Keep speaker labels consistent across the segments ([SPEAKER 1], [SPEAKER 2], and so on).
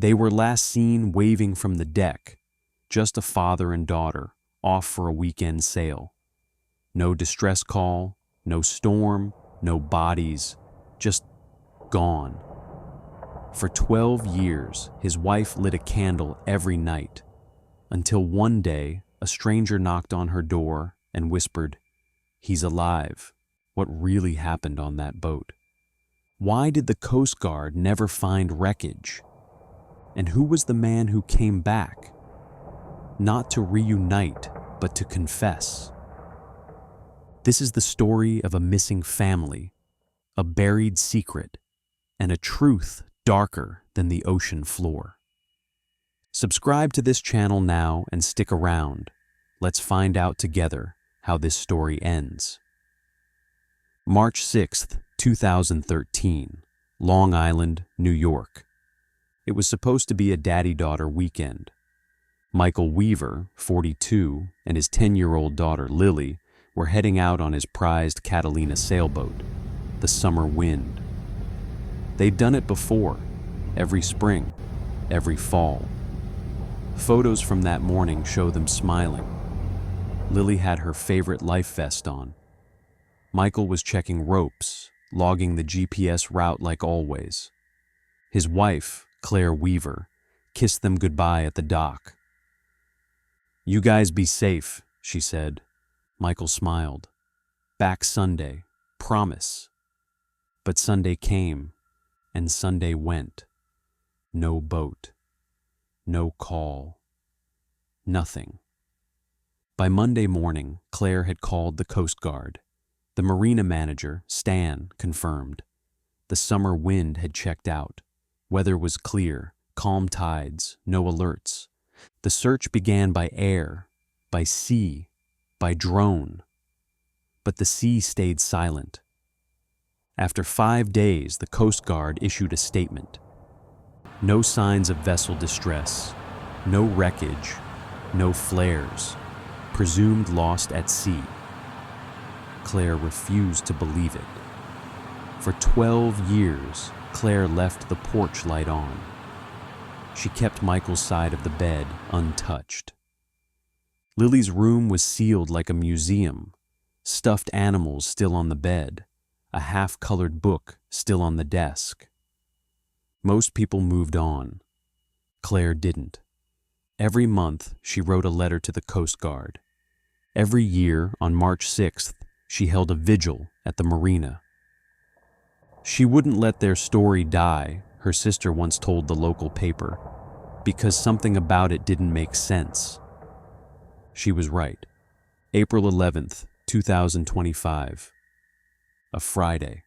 [SPEAKER 1] They were last seen waving from the deck, just a father and daughter off for a weekend sail. No distress call, no storm, no bodies, just gone. For 12 years, his wife lit a candle every night, until one day a stranger knocked on her door and whispered, "He's alive." What really happened on that boat? Why did the Coast Guard never find wreckage? And who was the man who came back? Not to reunite, but to confess. This is the story of a missing family, a buried secret, and a truth darker than the ocean floor. Subscribe to this channel now and stick around. Let's find out together how this story ends. March 6th, 2013, Long Island, New York. It was supposed to be a daddy-daughter weekend. Michael Weaver, 42, and his 10-year-old daughter Lily were heading out on his prized Catalina sailboat, the Summer Wind. They'd done it before, every spring, every fall. Photos from that morning show them smiling. Lily had her favorite life vest on. Michael was checking ropes, logging the GPS route like always. His wife, Claire Weaver, kissed them goodbye at the dock. "You guys be safe," she said. Michael smiled. "Back Sunday, promise." But Sunday came, and Sunday went. No boat. No call. Nothing. By Monday morning, Claire had called the Coast Guard. The marina manager, Stan, confirmed. The Summer Wind had checked out. Weather was clear, calm tides, no alerts. The search began by air, by sea, by drone. But the sea stayed silent. After 5 days, the Coast Guard issued a statement. No signs of vessel distress, no wreckage, no flares, presumed lost at sea. Claire refused to believe it. For 12 years, Claire left the porch light on. She kept Michael's side of the bed untouched. Lily's room was sealed like a museum, stuffed animals still on the bed, a half-colored book still on the desk. Most people moved on. Claire didn't. Every month, she wrote a letter to the Coast Guard. Every year, on March 6th, she held a vigil at the marina. She wouldn't let their story die, her sister once told the local paper, because something about it didn't make sense. She was right. April 11th, 2025. A Friday.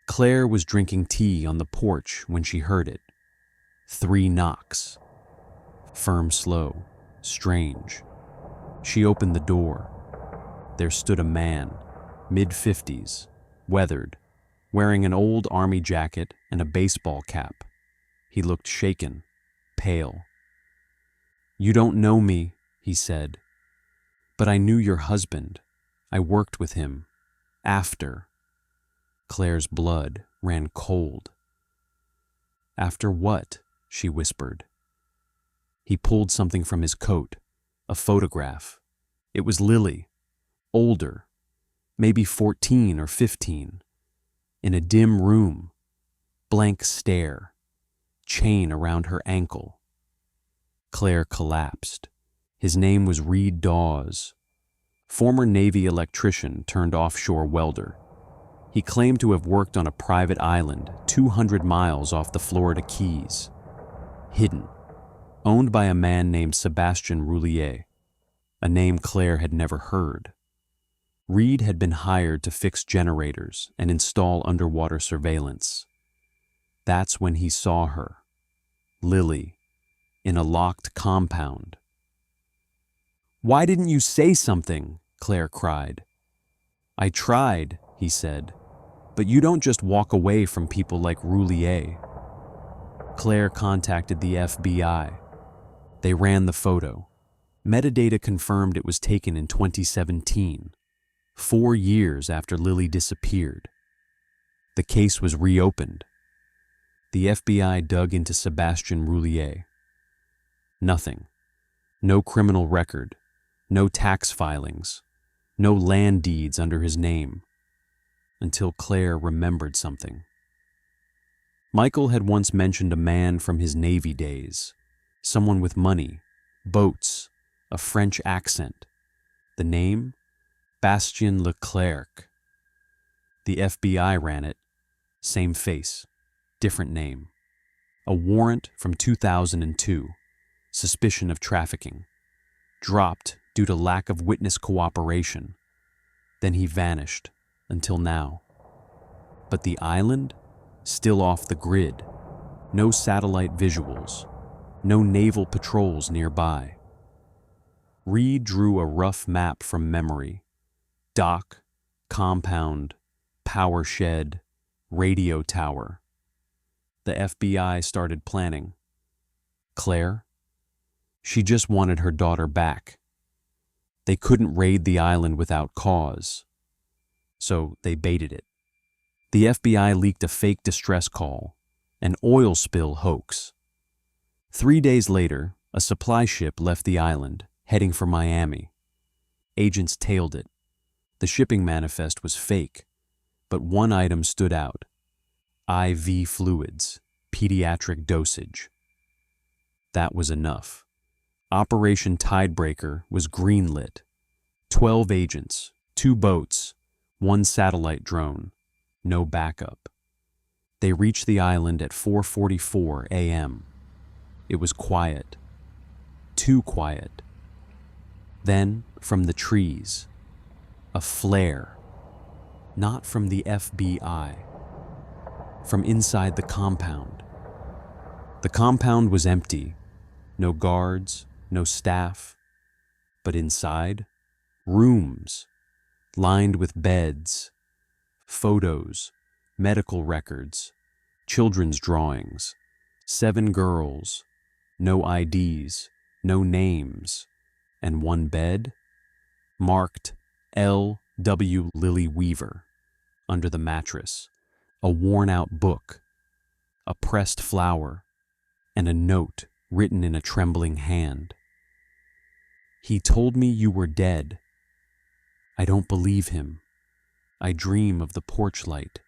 [SPEAKER 1] Claire was drinking tea on the porch when she heard it. 3 knocks. Firm, slow, strange. She opened the door. There stood a man, mid-50s, weathered, wearing an old army jacket and a baseball cap. He looked shaken, pale. "You don't know me," he said, "but I knew your husband. I worked with him. After." Claire's blood ran cold. "After what?" she whispered. He pulled something from his coat, a photograph. It was Lily, older, maybe 14 or 15, in a dim room, blank stare, chain around her ankle. Claire collapsed. His name was Reed Dawes, former Navy electrician turned offshore welder. He claimed to have worked on a private island 200 miles off the Florida Keys, hidden, owned by a man named Sebastien Roulier, a name Claire had never heard. Reed had been hired to fix generators and install underwater surveillance. That's when he saw her, Lily, in a locked compound. "Why didn't you say something?" Claire cried. "I tried," he said, "but you don't just walk away from people like Roulier." Claire contacted the FBI. They ran the photo. Metadata confirmed it was taken in 2017, 4 years after Lily disappeared. The case was reopened. The FBI dug into Sebastian Roulier. Nothing. No criminal record, no tax filings, no land deeds under his name, until Claire remembered something. Michael had once mentioned a man from his Navy days, someone with money, boats, a French accent. The name? Bastien Leclerc. The FBI ran it. Same face, different name. A warrant from 2002, suspicion of trafficking. Dropped due to lack of witness cooperation. Then he vanished, until now. But the island? Still off the grid. No satellite visuals. No naval patrols nearby. Reed drew a rough map from memory. Dock, compound, power shed, radio tower. The FBI started planning. Claire? She just wanted her daughter back. They couldn't raid the island without cause, so they baited it. The FBI leaked a fake distress call, an oil spill hoax. 3 days later, a supply ship left the island, heading for Miami. Agents tailed it. The shipping manifest was fake, but one item stood out: IV fluids, pediatric dosage. That was enough. Operation Tidebreaker was greenlit. 12 agents, 2 boats, 1 satellite drone, no backup. They reached the island at 4:44 a.m. It was quiet. Too quiet. Then, from the trees, a flare. Not from the FBI. From inside the compound. The compound was empty. No guards, no staff. But inside, rooms, lined with beds, photos, medical records, children's drawings, 7 girls, no IDs, no names, and one bed, marked L.W. Lily Weaver, under the mattress, a worn-out book, a pressed flower, and a note written in a trembling hand. He told me you were dead. I don't believe him. I dream of the porch light.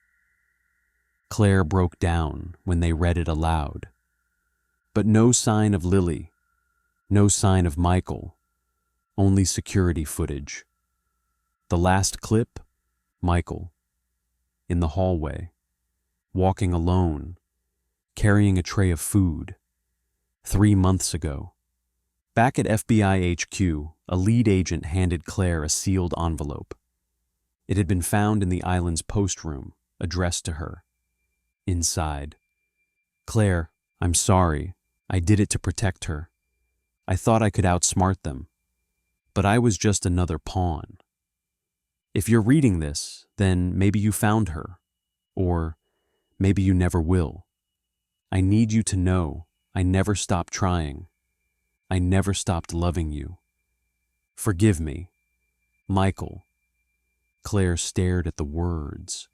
[SPEAKER 1] Claire broke down when they read it aloud. But no sign of Lily, no sign of Michael, only security footage. The last clip, Michael, in the hallway, walking alone, carrying a tray of food. 3 months ago. Back at FBI HQ, a lead agent handed Claire a sealed envelope. It had been found in the island's post room, addressed to her. Inside, Claire, I'm sorry. I did it to protect her. I thought I could outsmart them. But I was just another pawn. If you're reading this, then maybe you found her. Or maybe you never will. I need you to know I never stopped trying. I never stopped loving you. Forgive me, Michael. Claire stared at the words.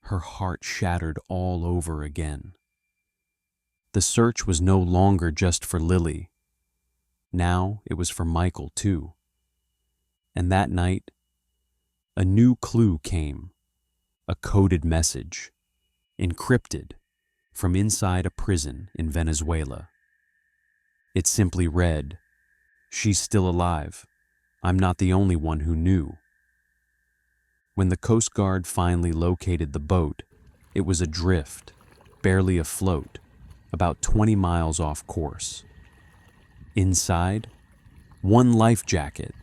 [SPEAKER 1] Her heart shattered all over again. The search was no longer just for Lily. Now it was for Michael, too. And that night, a new clue came. A coded message, encrypted, from inside a prison in Venezuela. It simply read, "She's still alive. I'm not the only one who knew." When the Coast Guard finally located the boat, it was adrift, barely afloat, about 20 miles off course. Inside, 1 life jacket,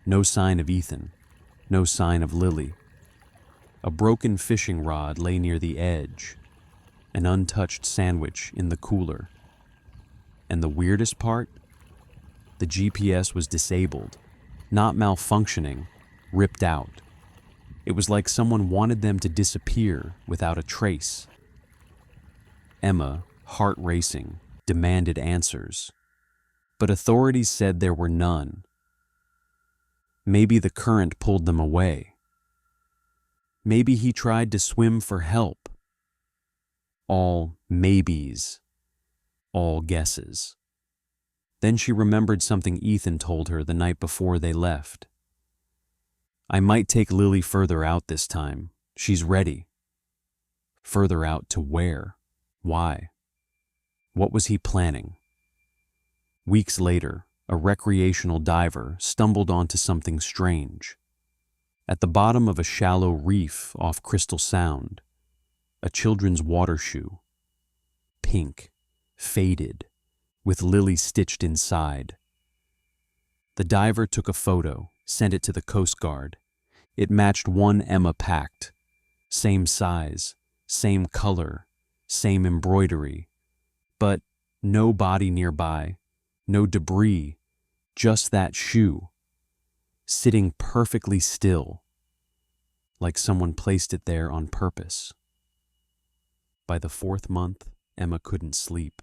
[SPEAKER 1] no sign of Ethan, no sign of Lily. A broken fishing rod lay near the edge, an untouched sandwich in the cooler. And the weirdest part? The GPS was disabled, not malfunctioning, ripped out. It was like someone wanted them to disappear without a trace. Emma, heart racing, demanded answers. But authorities said there were none. Maybe the current pulled them away. Maybe he tried to swim for help. All maybes, all guesses. Then she remembered something Ethan told her the night before they left. I might take Lily further out this time. She's ready. Further out to where? Why? What was he planning? Weeks later, a recreational diver stumbled onto something strange. At the bottom of a shallow reef off Crystal Sound, a children's water shoe. Pink, faded, with Lily stitched inside. The diver took a photo, sent it to the Coast Guard. It matched one Emma packed. Same size, same color, same embroidery. But no body nearby, no debris, just that shoe, sitting perfectly still, like someone placed it there on purpose. By the 4th month, Emma couldn't sleep,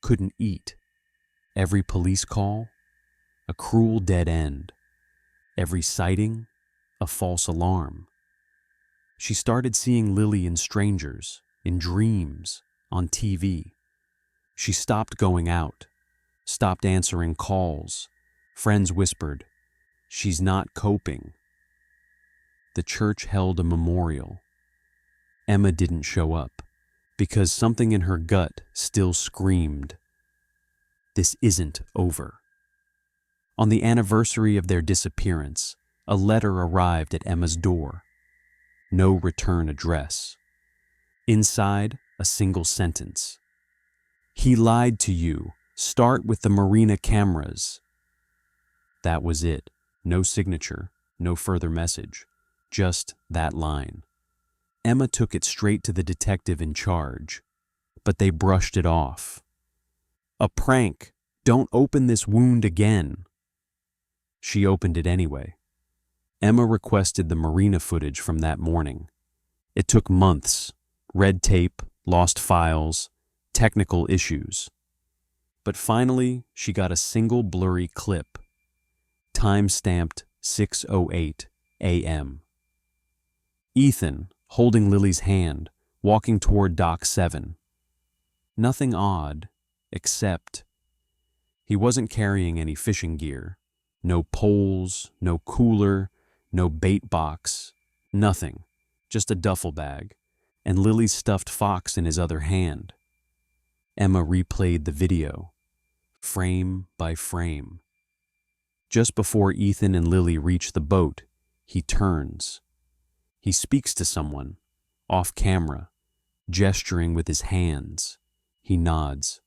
[SPEAKER 1] couldn't eat. Every police call, a cruel dead end. Every sighting, a false alarm. She started seeing Lily in strangers, in dreams, on TV. She stopped going out, stopped answering calls. Friends whispered, "She's not coping." The church held a memorial. Emma didn't show up because something in her gut still screamed, "This isn't over." On the anniversary of their disappearance, a letter arrived at Emma's door. No return address. Inside, a single sentence. "He lied to you. Start with the marina cameras." That was it. No signature, no further message. Just that line. Emma took it straight to the detective in charge, but they brushed it off. "A prank. Don't open this wound again." She opened it anyway. Emma requested the marina footage from that morning. It took months. Red tape, lost files, technical issues. But finally, she got a single blurry clip. Time-stamped 6:08 a.m. Ethan, holding Lily's hand, walking toward Dock 7. Nothing odd, except he wasn't carrying any fishing gear. No poles, no cooler, no bait box, nothing. Just a duffel bag, and Lily's stuffed fox in his other hand. Emma replayed the video, frame by frame. Just before Ethan and Lily reach the boat, he turns. He speaks to someone, off camera, gesturing with his hands. He nods.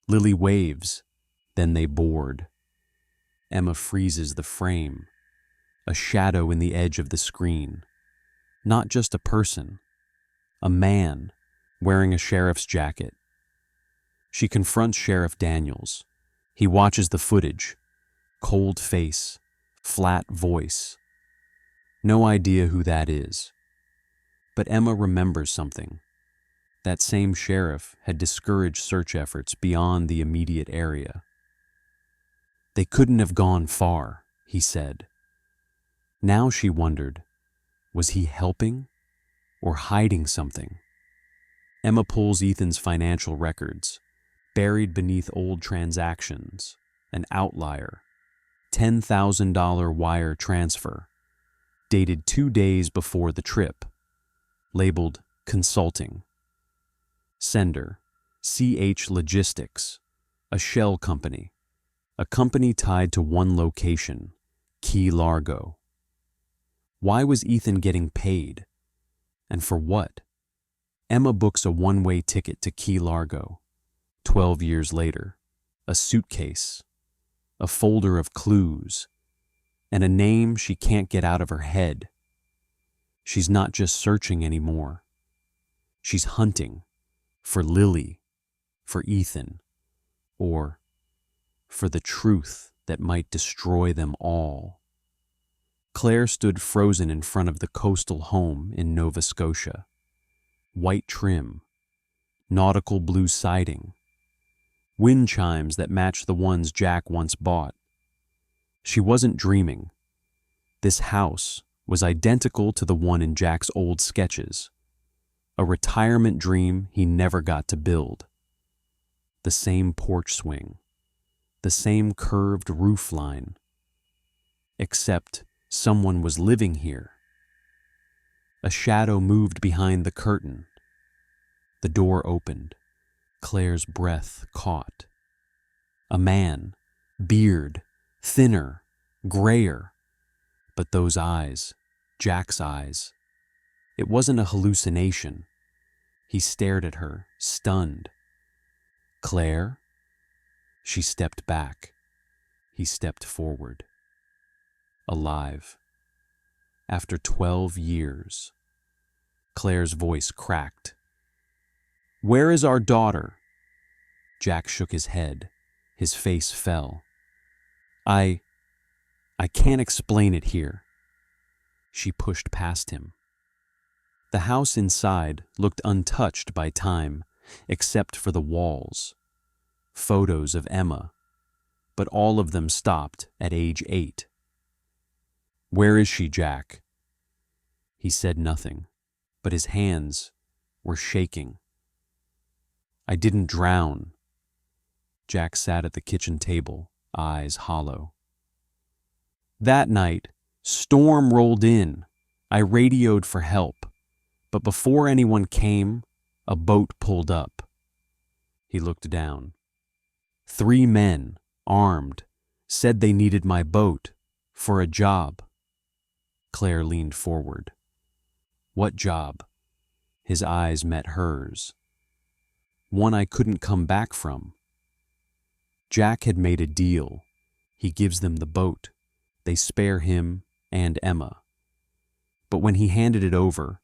[SPEAKER 1] Lily waves, then they board. Emma freezes the frame, a shadow in the edge of the screen. Not just a person, a man wearing a sheriff's jacket. She confronts Sheriff Daniels. He watches the footage, cold face, flat voice. No idea who that is. But Emma remembers something. That same sheriff had discouraged search efforts beyond the immediate area. They couldn't have gone far, he said. Now she wondered, was he helping or hiding something? Emma pulls Ethan's financial records, buried beneath old transactions, an outlier, $10,000 wire transfer, dated 2 days before the trip, labeled consulting. Sender, CH Logistics, a shell company, a company tied to one location, Key Largo. Why was Ethan getting paid? And for what? Emma books a one-way ticket to Key Largo. 12 years later, a suitcase, a folder of clues, and a name she can't get out of her head. She's not just searching anymore. She's hunting for Lily, for Ethan, or for the truth that might destroy them all. Claire stood frozen in front of the coastal home in Nova Scotia. White trim, nautical blue siding, wind chimes that matched the ones Jack once bought. She wasn't dreaming. This house was identical to the one in Jack's old sketches. A retirement dream he never got to build. The same porch swing, the same curved roof line, except someone was living here. A shadow moved behind the curtain. The door opened. Claire's breath caught. A man, beard, thinner, grayer. But those eyes, Jack's eyes. It wasn't a hallucination. He stared at her, stunned. Claire? She stepped back. He stepped forward. Alive. After 12 years. Claire's voice cracked. Where is our daughter? Jack shook his head. His face fell. I can't explain it here. She pushed past him. The house inside looked untouched by time, except for the walls. Photos of Emma, but all of them stopped at age 8. Where is she, Jack? He said nothing, but his hands were shaking. I didn't drown. Jack sat at the kitchen table, eyes hollow. That night, storm rolled in. I radioed for help, but before anyone came, a boat pulled up. He looked down. 3 men, armed, said they needed my boat for a job. Claire leaned forward. What job? His eyes met hers. One I couldn't come back from. Jack had made a deal. He gives them the boat. They spare him and Emma. But when he handed it over,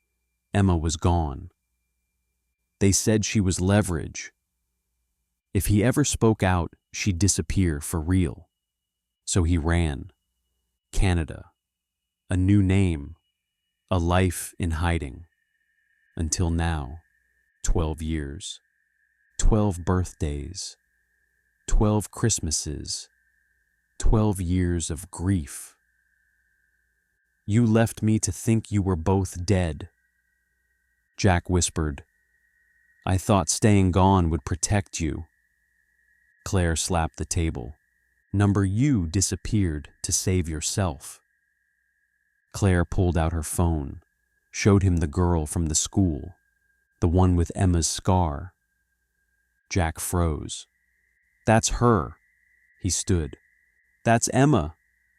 [SPEAKER 1] Emma was gone. They said she was leverage. If he ever spoke out, she'd disappear for real. So he ran. Canada. A new name. A life in hiding. Until now, 12 years. 12 birthdays. 12 Christmases. 12 years of grief. You left me to think you were both dead. Jack whispered, I thought staying gone would protect you. Claire slapped the table. Number you disappeared to save yourself. Claire pulled out her phone, showed him the girl from the school, the one with Emma's scar. Jack froze. That's her. He stood. That's Emma.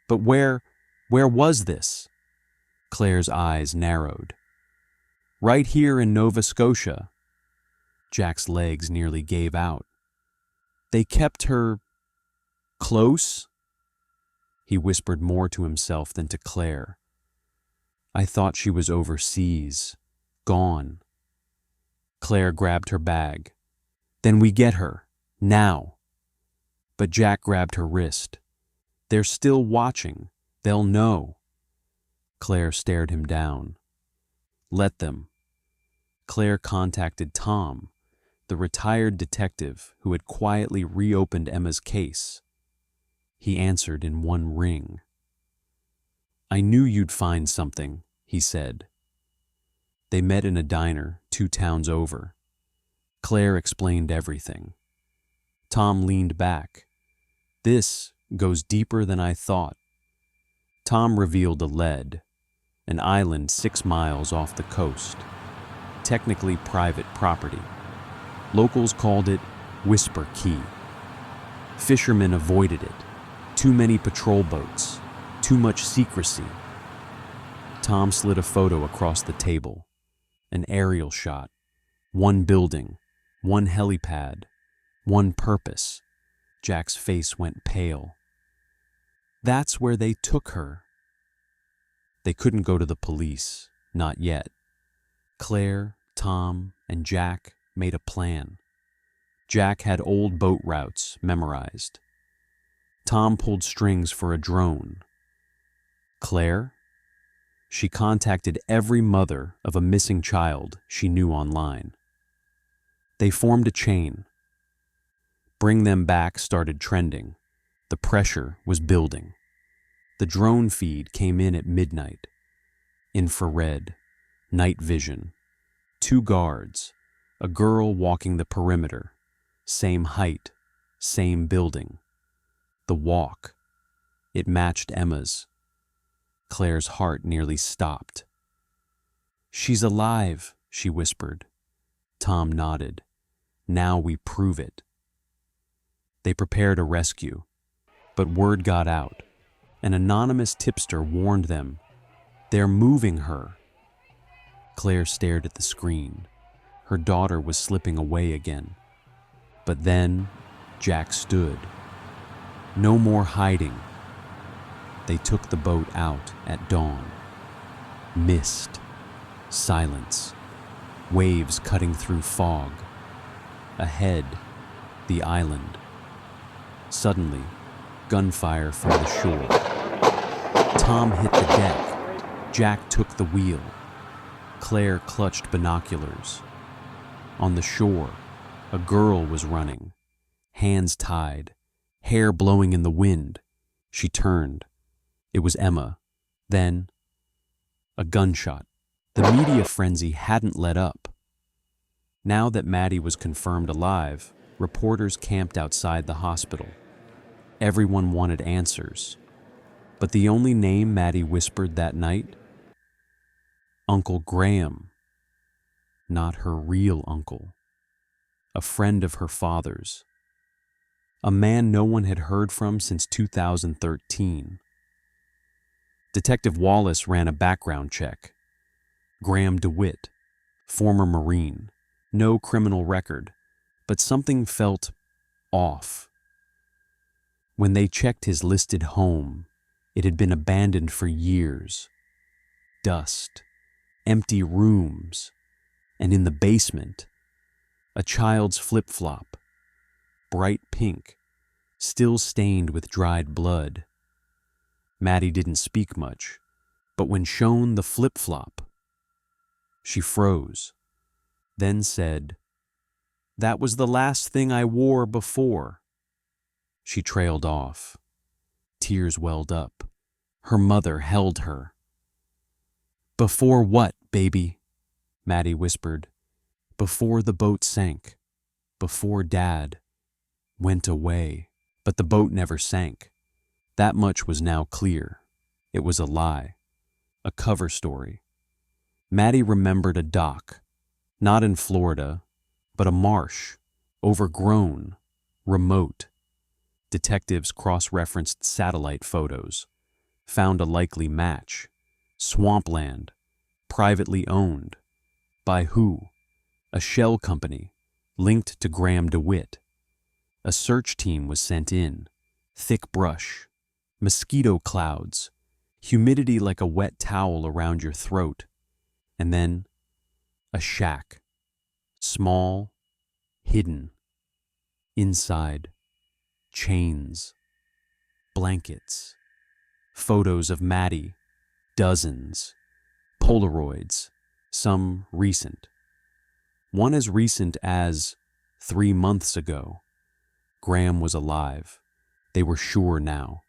[SPEAKER 1] But where was this? Claire's eyes narrowed. Right here in Nova Scotia. Jack's legs nearly gave out. They kept her close? He whispered more to himself than to Claire. I thought she was overseas, gone. Claire grabbed her bag. Then we get her, now. But Jack grabbed her wrist. They're still watching. They'll know. Claire stared him down. Let them. Claire contacted Tom, the retired detective who had quietly reopened Emma's case. He answered in one ring. I knew you'd find something, he said. They met in a diner 2 towns over. Claire explained everything. Tom leaned back. This goes deeper than I thought. Tom revealed a lead, an island 6 miles off the coast, technically private property. Locals called it Whisper Key. Fishermen avoided it. Too many patrol boats. Too much secrecy. Tom slid a photo across the table. An aerial shot. 1 building. 1 helipad. 1 purpose. Jack's face went pale. That's where they took her. They couldn't go to the police, not yet. Claire, Tom, and Jack made a plan. Jack had old boat routes memorized. Tom pulled strings for a drone. Claire? She contacted every mother of a missing child she knew online. They formed a chain. Bring Them Back started trending. The pressure was building. The drone feed came in at midnight. Infrared, night vision, 2 guards, a girl walking the perimeter, same height, same building. The walk, it matched Emma's. Claire's heart nearly stopped. "She's alive," she whispered. Tom nodded. "Now we prove it." They prepared a rescue, but word got out. An anonymous tipster warned them, "They're moving her." Claire stared at the screen. Her daughter was slipping away again. But then Jack stood. No more hiding. They took the boat out at dawn. Mist, silence, waves cutting through fog. Ahead, the island. Suddenly, gunfire from the shore. Tom hit the deck. Jack took the wheel. Claire clutched binoculars. On the shore, a girl was running, hands tied, hair blowing in the wind. She turned. It was Emma. Then, a gunshot. The media frenzy hadn't let up. Now that Maddie was confirmed alive, reporters camped outside the hospital. Everyone wanted answers. But the only name Maddie whispered that night? Uncle Graham. Not her real uncle. A friend of her father's. A man no one had heard from since 2013. Detective Wallace ran a background check. Graham DeWitt, former Marine. No criminal record, but something felt off. When they checked his listed home, it had been abandoned for years. Dust, empty rooms, and in the basement, a child's flip-flop, bright pink, still stained with dried blood. Maddie didn't speak much, but when shown the flip-flop, she froze, then said, "That was the last thing I wore before." She trailed off. Tears welled up. Her mother held her. "Before what, baby?" Maddie whispered. "Before the boat sank. Before Dad went away." But the boat never sank. That much was now clear. It was a lie. A cover story. Maddie remembered a dock, not in Florida, but a marsh, overgrown, remote. Detectives cross-referenced satellite photos, found a likely match. Swampland, privately owned. By who? A shell company, linked to Graham DeWitt. A search team was sent in. Thick brush, mosquito clouds, humidity like a wet towel around your throat. And then, a shack. Small, hidden. Inside, chains, blankets, photos of Maddie, dozens, Polaroids, some recent. One as recent as 3 months ago. Graham was alive. They were sure now.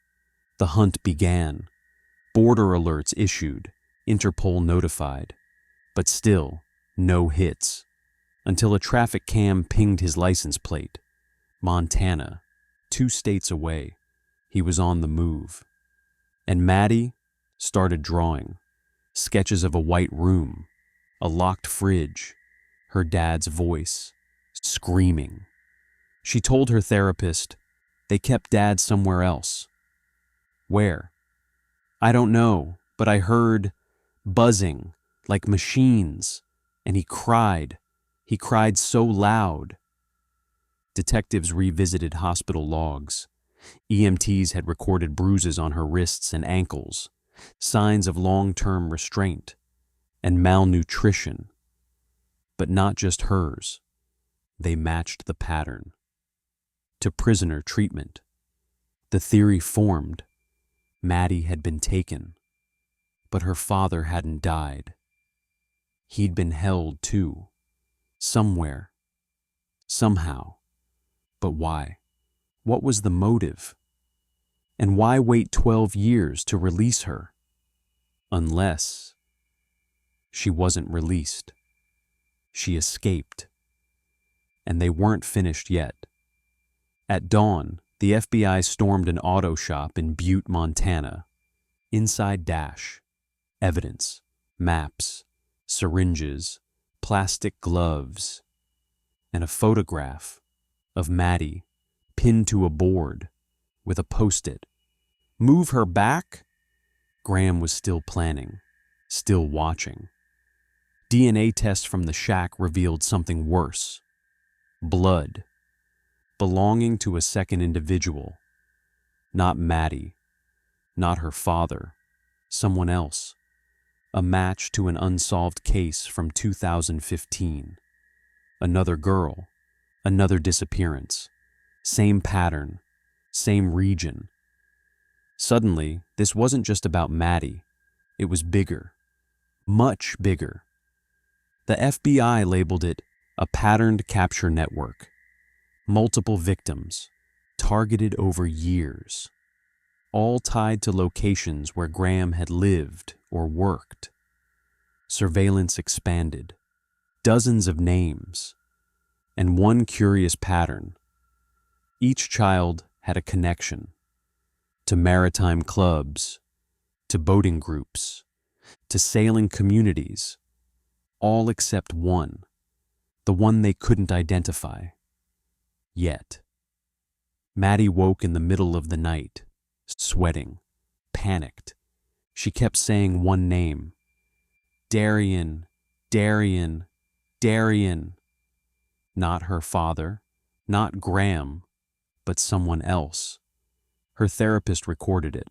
[SPEAKER 1] The hunt began. Border alerts issued. Interpol notified. But still, no hits. Until a traffic cam pinged his license plate. Montana, 2 states away. He was on the move. And Maddie started drawing. Sketches of a white room, a locked fridge, her dad's voice, screaming. She told her therapist, they kept Dad somewhere else. Where? I don't know, but I heard buzzing, like machines, and he cried. He cried so loud. Detectives revisited hospital logs. EMTs had recorded bruises on her wrists and ankles, signs of long-term restraint and malnutrition. But not just hers. They matched the pattern. To prisoner treatment. The theory formed. Maddie had been taken, but her father hadn't died. He'd been held too. Somewhere. Somehow. But why? What was the motive? And why wait 12 years to release her? Unless she wasn't released. She escaped. And they weren't finished yet. At dawn, the FBI stormed an auto shop in Butte, Montana. Inside dash, evidence, maps, syringes, plastic gloves, and a photograph of Maddie pinned to a board with a post-it. Move her back? Graham was still planning, still watching. DNA tests from the shack revealed something worse. Blood, belonging to a second individual. Not Maddie, not her father, someone else. A match to an unsolved case from 2015. Another girl, another disappearance. Same pattern, same region. Suddenly, this wasn't just about Maddie. It was bigger, much bigger. The FBI labeled it a patterned capture network. Multiple victims, targeted over years. All tied to locations where Graham had lived or worked. Surveillance expanded. Dozens of names. And one curious pattern. Each child had a connection. To maritime clubs, to boating groups, to sailing communities. All except one. The one they couldn't identify. Yet. Maddie woke in the middle of the night. Sweating, panicked. She kept saying one name. Darian, Darian, Darian. Not her father, not Graham, but someone else. Her therapist recorded it.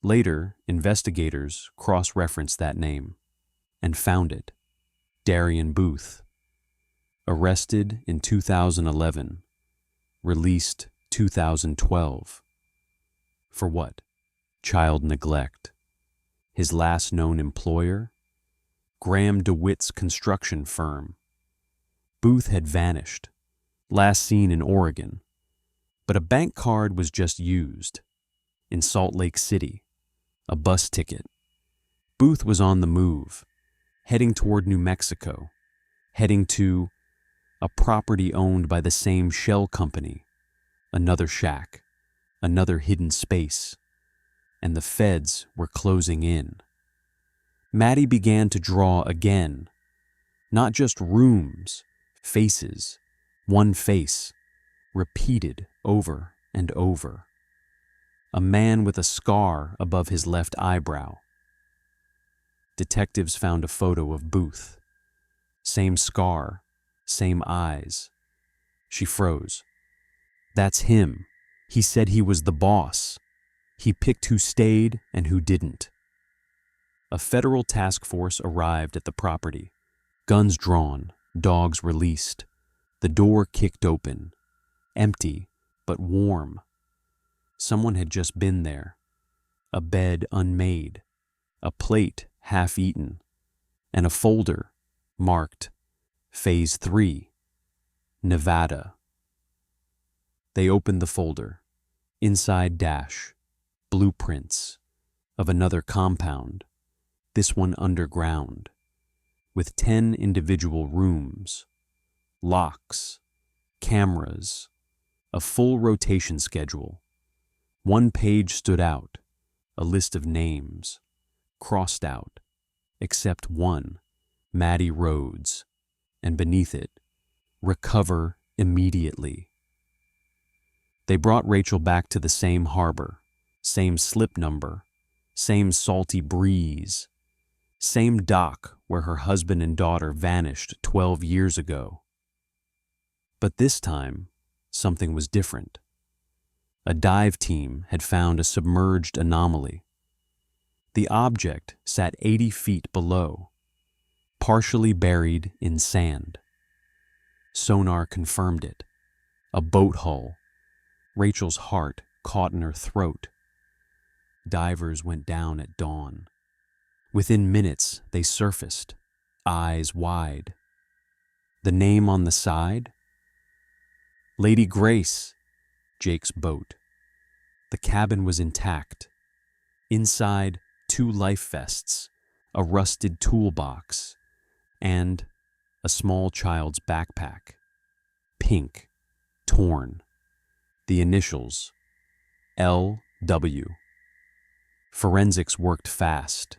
[SPEAKER 1] Later, investigators cross-referenced that name and found it. Darian Booth. Arrested in 2011. Released 2012. For what? Child neglect. His last known employer? Graham DeWitt's construction firm. Booth had vanished, last seen in Oregon, but a bank card was just used. In Salt Lake City, a bus ticket. Booth was on the move, heading toward New Mexico, heading to a property owned by the same shell company, another shack. Another hidden space, and the feds were closing in. Maddie began to draw again, not just rooms, faces, one face, repeated over and over. A man with a scar above his left eyebrow. Detectives found a photo of Booth. Same scar, same eyes. She froze. That's him. He said he was the boss. He picked who stayed and who didn't. A federal task force arrived at the property. Guns drawn, dogs released. The door kicked open. Empty, but warm. Someone had just been there. A bed unmade. A plate half-eaten. And a folder marked Phase 3, Nevada. They opened the folder. Inside dash, blueprints of another compound, this one underground, with 10 individual rooms, locks, cameras, a full rotation schedule. One page stood out, a list of names, crossed out, except one, Maddie Rhodes, and beneath it, recover immediately. They brought Rachel back to the same harbor, same slip number, same salty breeze, same dock where her husband and daughter vanished 12 years ago. But this time, something was different. A dive team had found a submerged anomaly. The object sat 80 feet below, partially buried in sand. Sonar confirmed it. A boat hull. Rachel's heart caught in her throat. Divers went down at dawn. Within minutes, they surfaced, eyes wide. The name on the side? Lady Grace, Jake's boat. The cabin was intact. Inside, 2 life vests, a rusted toolbox, and a small child's backpack. Pink, torn. The initials, LW. Forensics worked fast.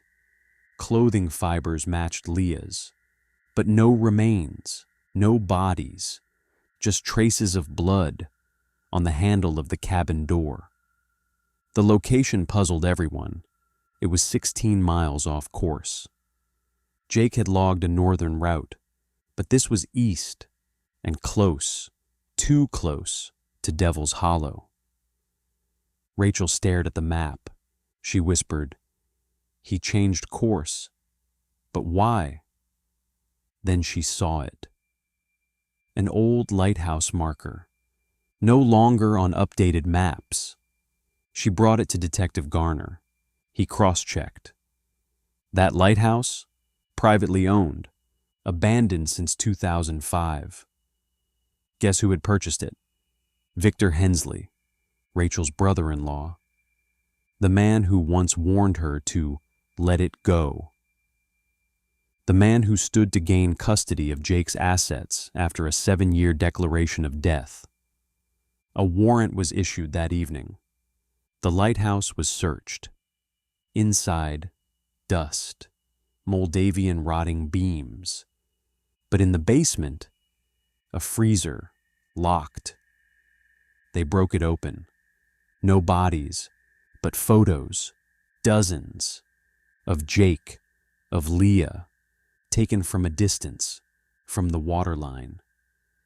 [SPEAKER 1] Clothing fibers matched Leah's, but no remains, no bodies, just traces of blood on the handle of the cabin door. The location puzzled everyone. It was 16 miles off course. Jake had logged a northern route, but this was east and close, too close to Devil's Hollow. Rachel stared at the map. She whispered, "He changed course. But why?" Then she saw it. An old lighthouse marker, no longer on updated maps. She brought it to Detective Garner. He cross-checked. That lighthouse? Privately owned. Abandoned since 2005. Guess who had purchased it? Victor Hensley, Rachel's brother-in-law. The man who once warned her to let it go. The man who stood to gain custody of Jake's assets after a 7-year declaration of death. A warrant was issued that evening. The lighthouse was searched. Inside, dust, Moldavian rotting beams. But in the basement, a freezer, locked. They broke it open. No bodies, but photos, dozens, of Jake, of Leah, taken from a distance, from the waterline,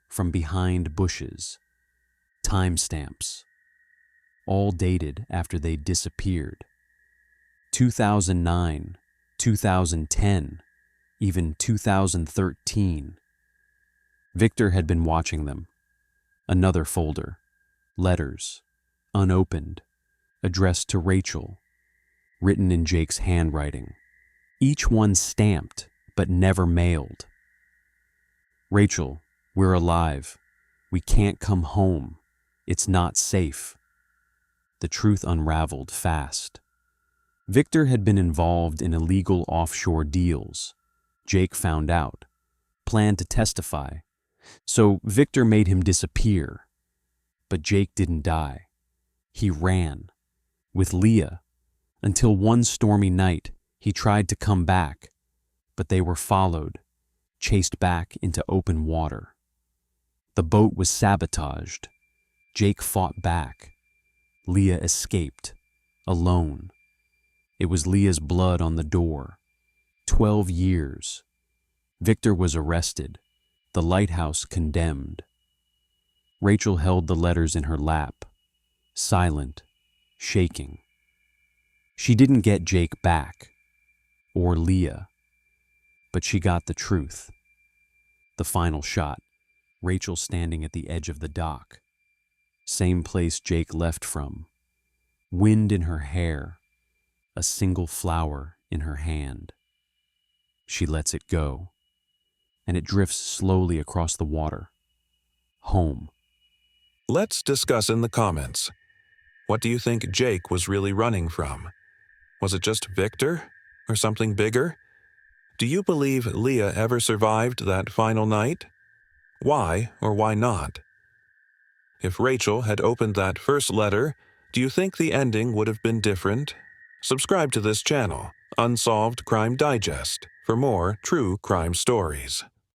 [SPEAKER 1] from behind bushes, timestamps, all dated after they disappeared. 2009, 2010, even 2013. Victor had been watching them. Another folder, letters, unopened, addressed to Rachel, written in Jake's handwriting, each one stamped but never mailed. "Rachel, we're alive. We can't come home. It's not safe." The truth unraveled fast. Victor had been involved in illegal offshore deals. Jake found out, planned to testify, so Victor made him disappear. But Jake didn't die. He ran, with Leah, until one stormy night he tried to come back, but they were followed, chased back into open water. The boat was sabotaged. Jake fought back. Leah escaped, alone. It was Leah's blood on the door. 12 years. Victor was arrested. The lighthouse condemned. Rachel held the letters in her lap, silent, shaking. She didn't get Jake back, or Leah, but she got the truth. The final shot, Rachel standing at the edge of the dock. Same place Jake left from. Wind in her hair, a single flower in her hand. She lets it go, and it drifts slowly across the water. Home.
[SPEAKER 2] Let's discuss in the comments. What do you think Jake was really running from? Was it just Victor, or something bigger? Do you believe Leah ever survived that final night? Why or why not? If Rachel had opened that first letter, do you think the ending would have been different? Subscribe to this channel, Unsolved Crime Digest, for more true crime stories.